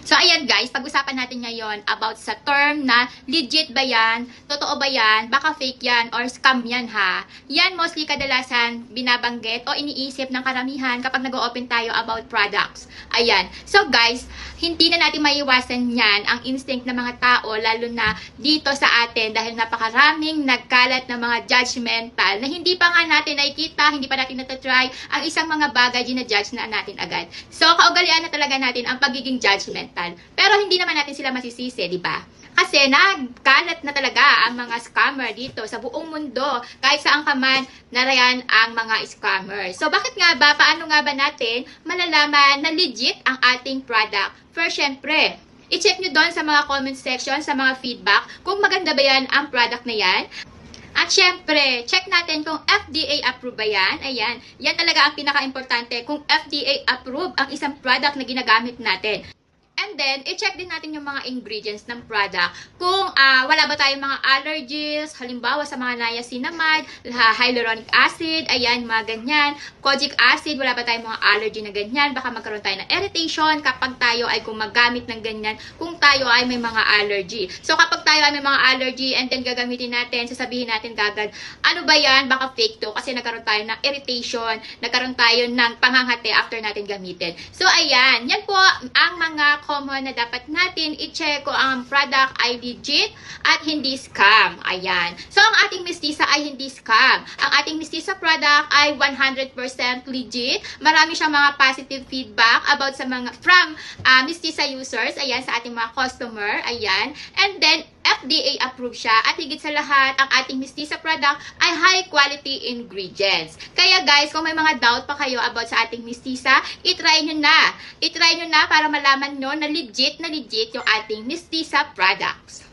So, ayan guys, pag-usapan natin ngayon about sa term na legit ba yan, totoo ba yan, baka fake yan, or scam yan ha. Yan mostly kadalasan binabanggit o iniisip ng karamihan kapag nag-open tayo about products. Ayan. So guys, hindi na natin maiwasan yan ang instinct ng mga tao, lalo na dito sa atin dahil napakaraming nagkalat na mga judgmental na hindi pa nga natin nakikita, hindi pa natin natatry ang isang mga bagay gina-judge na natin agad. So, kaugalian na talaga natin ang pagiging judgmental. Pero hindi naman natin sila masisisi, di ba? Kasi nagkalat na talaga ang mga scammer dito sa buong mundo. Kahit saan ka man, narayan ang mga scammer. So, bakit nga ba? Paano nga ba natin malalaman na legit ang ating product? First, syempre, i-check nyo doon sa mga comment section, sa mga feedback, kung maganda ba yan ang product na yan. At syempre, check natin kung FDA approved ba yan. Ayan, yan talaga ang pinaka-importante, kung FDA approved ang isang product na ginagamit natin. And then, i-check din natin yung mga ingredients ng product. Kung wala ba tayong mga allergies, halimbawa sa mga niacinamide, hyaluronic acid, ayan, mga ganyan. Kojic acid, wala ba tayong mga allergy na ganyan. Baka magkaroon tayo ng irritation kapag tayo ay gumagamit ng ganyan, kung tayo ay may mga allergy. So, kapag tayo ay may mga allergy and then gagamitin natin, sasabihin natin kagad, ano ba yan? Baka fake to kasi nagkaroon tayo ng irritation, nagkaroon tayo ng pangangati after natin gamitin. So, ayan, yan po ang mga common na dapat natin i-check kung ang product ay legit at hindi scam. Ayan. So, ang ating mistisa ay hindi scam. Ang ating mistisa product ay 100% legit. Marami siyang mga positive feedback about sa mga from mistisa users. Ayan, sa ating mga customer. Ayan. And then, FDA approved siya at higit sa lahat, ang ating mistisa product ay high quality ingredients. Kaya guys, kung may mga doubt pa kayo about sa ating mistisa, itry nyo na. Itry nyo na para malaman nyo na legit yung ating mistisa products.